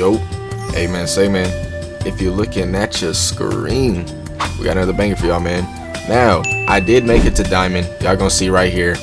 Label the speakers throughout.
Speaker 1: Yo, hey man, say man, if you're looking at your screen, we got another banger for y'all, man. Now, I did make it to Diamond, y'all gonna see right here,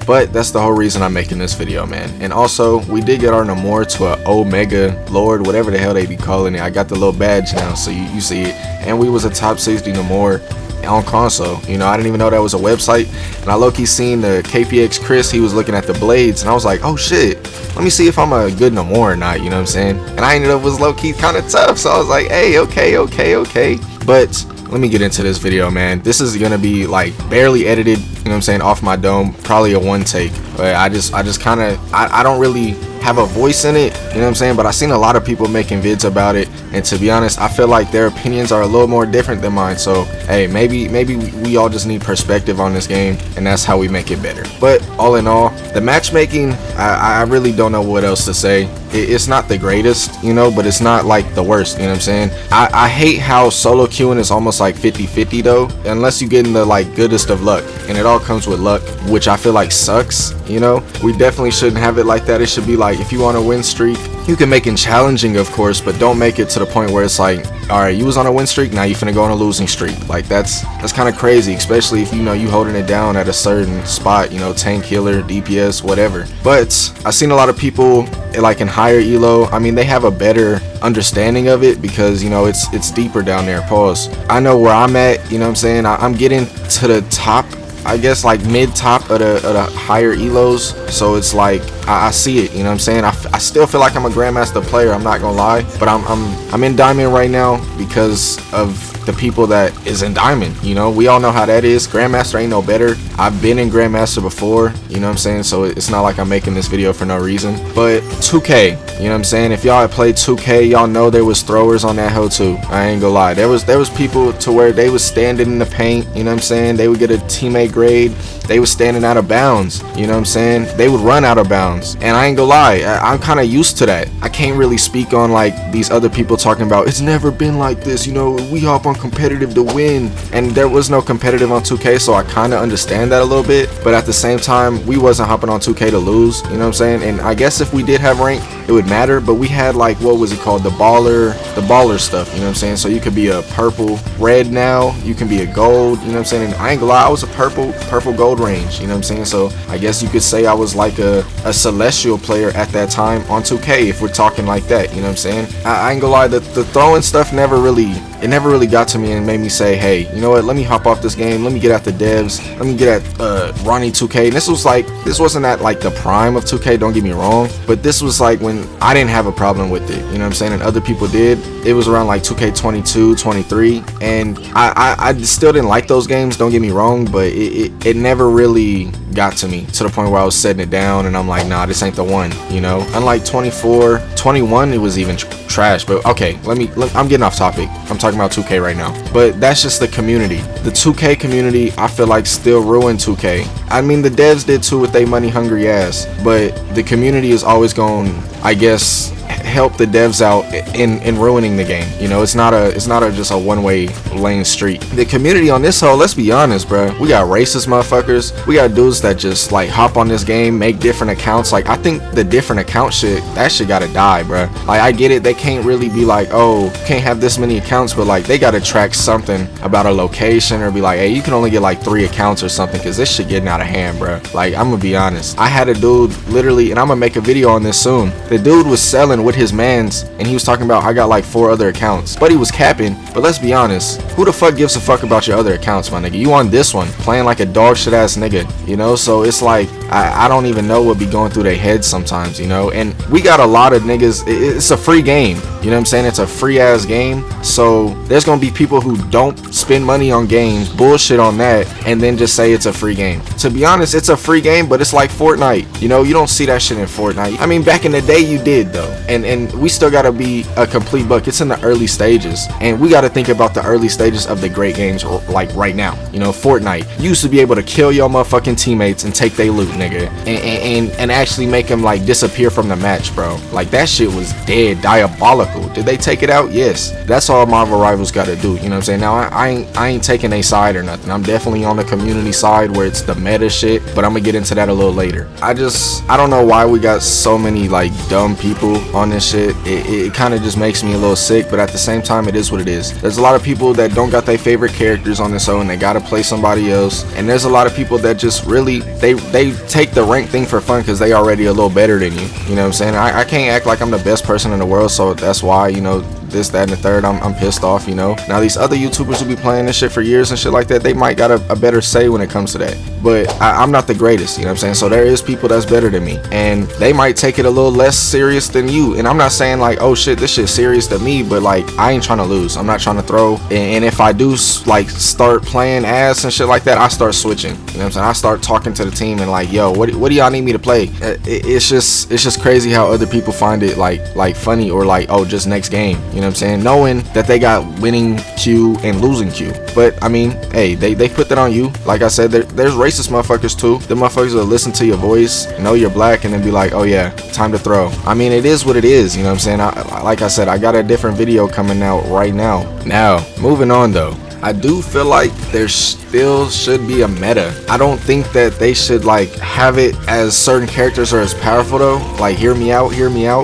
Speaker 1: but that's the whole reason I'm making this video, man. And also, we did get our Namor to a Omega Lord, whatever the hell they be calling it. I got the little badge now, so you see it. And we was a top 60 Namor on console. You know, I didn't even know that was a website. And I low-key seen the KPX Chris, he was looking at the blades, and I was like, oh shit, let me see if I'm a good Namor or not, you know what I'm saying? And I ended up was low-key kind of tough, so I was like, hey, okay. But let me get into this video, man. This is gonna be like barely edited, you know what I'm saying, off my dome, probably a one take. But I just kind of, I don't really have a voice in it, you know what I'm saying, but I seen a lot of people making vids about it, and to be honest, I feel like their opinions are a little more different than mine. So hey, maybe we all just need perspective on this game, and that's how we make it better. But all in all, the matchmaking, I really don't know what else to say. It's not the greatest, you know, but it's not like the worst, you know what I'm saying. I hate how solo queuing is almost like 50-50 though, unless you get in the like goodest of luck, and it all comes with luck, which I feel like sucks, you know. We definitely shouldn't have it like that. It should be like, if you want a win streak, you can make it challenging, of course, but don't make it to the point where it's like, all right, you was on a win streak, now you finna go on a losing streak. Like that's kind of crazy, especially if you know you holding it down at a certain spot, you know, tank, healer, DPS, whatever. But I seen a lot of people like in higher elo, I mean, they have a better understanding of it because, you know, it's deeper down there. Pause. I know where I'm at, you know what I'm saying. I'm getting to the top, I guess, like mid top of the higher elos, so it's like I see it, you know what I'm saying. I still feel like I'm a grandmaster player, I'm not gonna lie, but I'm in Diamond right now because of the people that is in Diamond. You know, we all know how that is. Grandmaster ain't no better. I've been in Grandmaster before, you know what I'm saying, so it's not like I'm making this video for no reason. But 2K, you know what I'm saying, if y'all had played 2K, y'all know there was throwers on that hoe too. I ain't gonna lie, there was people to where they was standing in the paint, you know what I'm saying, they would get a teammate grade, they was standing out of bounds, you know what I'm saying, they would run out of bounds. And I ain't gonna lie, I'm kind of used to that. I can't really speak on like these other people talking about it's never been like this, you know, we hop on competitive to win, and there was no competitive on 2K, so I kind of understand that a little bit. But at the same time, we wasn't hopping on 2K to lose, you know what I'm saying. And I guess if we did have rank, it would matter, but we had like, what was it called, the baller stuff, you know what I'm saying. So you could be a purple red now, you can be a gold, you know what I'm saying. And I ain't gonna lie, I was a purple gold range, you know what I'm saying. So I guess you could say I was like a celestial player at that time on 2K, if we're talking like that, you know what I'm saying. I ain't gonna lie, the throwing stuff never really got to me and made me say, hey, you know what, let me hop off this game, let me get at the devs, let me get at Ronnie 2K. And this wasn't at like the prime of 2K, don't get me wrong, but this was like when I didn't have a problem with it, you know what I'm saying, and other people did. It was around like 2K22, 23, and I still didn't like those games, don't get me wrong, but it never really got to me to the point where I was setting it down and I'm like, nah, this ain't the one, you know. Unlike 24, 21, it was even trash. But okay, I'm getting off topic. I'm talking about 2K right now, but that's just the community. The 2K community, I feel like, still ruined 2K. I mean, the devs did too with their money hungry ass, but the community is always going, I guess, help the devs out in ruining the game. You know, it's not just a one-way lane street. The community on this hoe, let's be honest, bro, we got racist motherfuckers, we got dudes that just like hop on this game, make different accounts. Like, I think the different account shit, that shit gotta die, bro. Like, I get it, they can't really be like, oh, can't have this many accounts, but like they gotta track something about a location, or be like, hey, you can only get like 3 accounts or something, because this shit getting out of hand, bro. Like, I'm gonna be honest, I had a dude literally, and I'm gonna make a video on this soon, the dude was selling with his mans, and he was talking about, I got like 4 other accounts, but he was capping. But let's be honest, who the fuck gives a fuck about your other accounts, my nigga? You on this one playing like a dog shit ass nigga, you know. So it's like I don't even know what be going through their heads sometimes, you know. And we got a lot of niggas, it's a free game, you know what I'm saying, it's a free ass game. So there's gonna be people who don't spend money on games, bullshit on that, and then just say it's a free game. To be honest, it's a free game, but it's like Fortnite, you know. You don't see that shit in Fortnite. I mean, back in the day you did though, and we still gotta be a complete buck. It's in the early stages, and we gotta think about the early stages of the great games, like right now. You know, Fortnite, you used to be able to kill your motherfucking teammates and take their loot, nigga, and actually make them like disappear from the match, bro. Like, that shit was dead diabolical. logical. Did they take it out? Yes. That's all Marvel Rivals gotta do, you know what I'm saying? Now I ain't taking a side or nothing. I'm definitely on the community side where it's the meta shit, but I'm gonna get into that a little later. I don't know why we got so many like dumb people on this shit. It kind of just makes me a little sick, but at the same time, it is what it is. There's a lot of people that don't got their favorite characters on this show and they gotta play somebody else, and there's a lot of people that just really they take the rank thing for fun because they already a little better than you. You know what I'm saying? I can't act like I'm the best person in the world, so that's why, you know, this, that, and the third, I'm pissed off, you know. Now these other YouTubers who be playing this shit for years and shit like that, they might got a better say when it comes to that, but I'm not the greatest, you know what I'm saying? So there is people that's better than me, and they might take it a little less serious than you, and I'm not saying like, oh shit, this shit's serious to me, but like, I ain't trying to lose. I'm not trying to throw, and if I do like start playing ass and shit like that, I start switching, you know what I'm saying? I start talking to the team and like, yo, what do y'all need me to play? It's just crazy how other people find it like funny, or like, oh, just next game, you know what I'm saying, knowing that they got winning Q and losing Q. But I mean, hey, they put that on you. Like I said, there's racist motherfuckers too. The motherfuckers that listen to your voice, know you're black, and then be like, oh yeah, time to throw. I mean, it is what it is, you know what I'm saying? Like I said, I got a different video coming out right now. Now, moving on though, I do feel like there still should be a meta. I don't think that they should like have it as certain characters are as powerful though. Like, hear me out,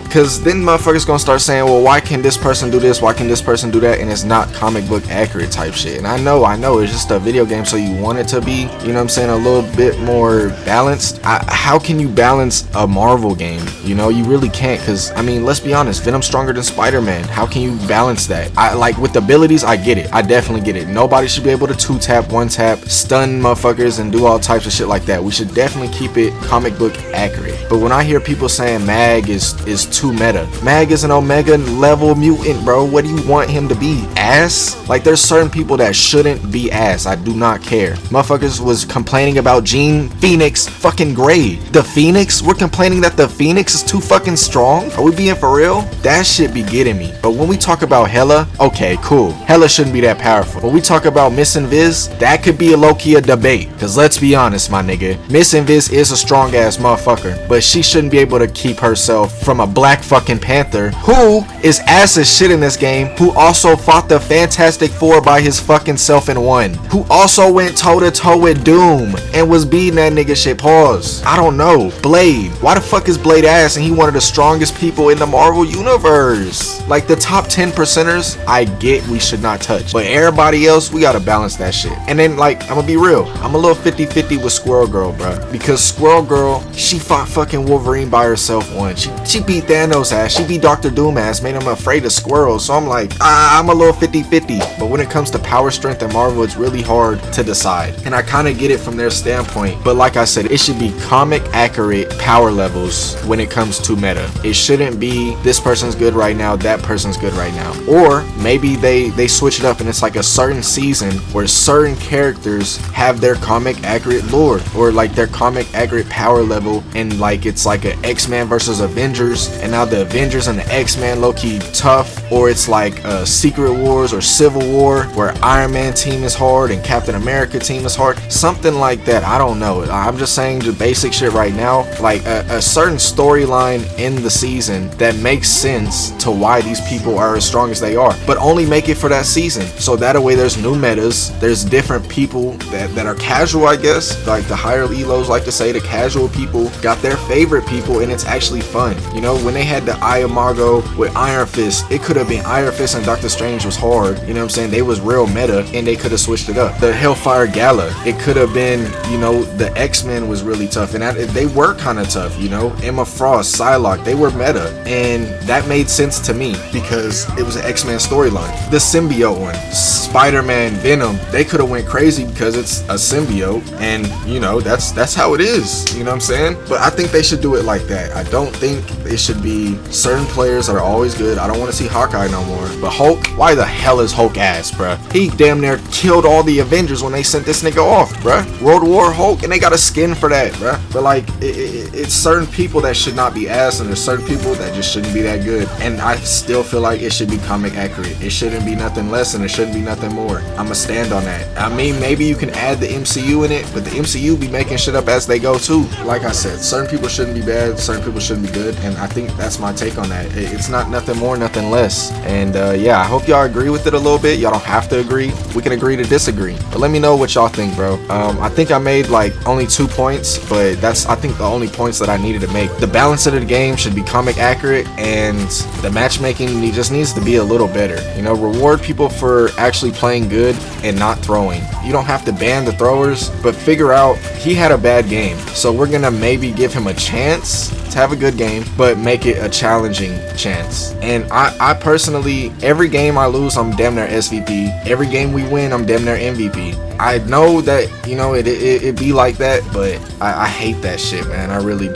Speaker 1: because then motherfuckers gonna start saying, well, why can this person do this, why can this person do that, and it's not comic book accurate type shit. And I know it's just a video game, so you want it to be, you know what I'm saying, a little bit more balanced. How can you balance a Marvel game? You know, you really can't, because I mean, let's be honest, Venom's stronger than Spider-Man. How can you balance that? I like, with the abilities, I get it, I definitely get it. Nobody should be able to 2-tap, 1-tap, stun motherfuckers and do all types of shit like that. We should definitely keep it comic book accurate. But when I hear people saying Mag is too meta, Mag is an Omega level mutant, bro. What do you want him to be? Ass? Like, there's certain people that shouldn't be ass. I do not care. Motherfuckers was complaining about Jean Phoenix fucking Gray. The Phoenix? We're complaining that the Phoenix is too fucking strong? Are we being for real? That shit be getting me. But when we talk about Hela, okay, cool. Hela shouldn't be that powerful. When we talk about Miss Invis, that could be a low-key a debate. Cause let's be honest, my nigga, Miss Invis is a strong ass motherfucker, but she shouldn't be able to keep herself from a black fucking panther who is ass as shit in this game, who also fought the Fantastic Four by his fucking self and won, who also went toe to toe with Doom and was beating that nigga shit. Pause. I don't know. Blade. Why the fuck is Blade ass and he one of the strongest people in the Marvel universe? Like, the top 10%ers, I get we should not touch, but everybody else, we gotta balance that shit. And then, like, I'm gonna be real, I'm a little 50-50 with Squirrel Girl, bro, because Squirrel Girl, she fought fucking Wolverine by herself once. She beat Thanos ass, she beat Dr. Doom ass, made him afraid of squirrels. So I'm like, I'm a little 50-50. But when it comes to power, strength, and Marvel, it's really hard to decide, and I kind of get it from their standpoint. But like I said, it should be comic accurate power levels when it comes to meta. It shouldn't be this person's good right now, that person's good right now. Or maybe they switch it up and it's like a certain season where certain characters have their comic accurate lore, or like their comic accurate power level, and like it's like an X-Men versus Avengers, and now the Avengers and the X-Men low-key tough, or it's like Secret Wars or Civil War where Iron Man team is hard and Captain America team is hard, something like that. I don't know. I'm just saying the basic shit right now, like a certain storyline in the season that makes sense to why these people are as strong as they are, but only make it for that season, so that way there's new metas, there's different people that are casual, I guess, like the higher elos like to say, the casual people got their favorite people, and it's actually fun. You know, when they had the Iamago with Iron Fist, it could have been Iron Fist and Doctor Strange was hard, you know what I'm saying, they was real meta, and they could have switched it up. The Hellfire Gala, it could have been, you know, the X-Men was really tough, and they were kind of tough, you know, Emma Frost, Psylocke, they were meta, and that made sense to me because it was an X-Men storyline. The symbiote one, Spider-Man, Venom, they could have went crazy because it's a symbiote, and you know, that's how it is, you know what I'm saying? But I think they should do it like that. I don't think it should be certain players that are always good. I don't want to see Hawkeye no more. But Hulk, why the hell is Hulk ass, bruh? He damn near killed all the Avengers when they sent this nigga off, bruh. World War Hulk, and they got a skin for that, bruh. But like, it's certain people that should not be ass, and there's certain people that just shouldn't be that good. And I still feel like it should be comic accurate. It shouldn't be nothing less, and it shouldn't be nothing more. more. I'ma stand on that. I mean, maybe you can add the MCU in it, but the MCU be making shit up as they go too. Like I said, certain people shouldn't be bad, certain people shouldn't be good, and I think that's my take on that. It's not nothing more, nothing less. And yeah, I hope y'all agree with it a little bit. Y'all don't have to agree. We can agree to disagree. But let me know what y'all think, bro. I think I made like only 2 points, but that's, I think, the only points that I needed to make. The balance of the game should be comic accurate, and the matchmaking just needs to be a little better. You know, reward people for actually playing good and not throwing. You don't have to ban the throwers, but figure out he had a bad game, so we're gonna maybe give him a chance to have a good game, but make it a challenging chance. And I personally, every game I lose, I'm damn near SVP. Every game we win, I'm damn near MVP. I know that, you know, it be like that, but I hate that shit, man. I really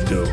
Speaker 1: do.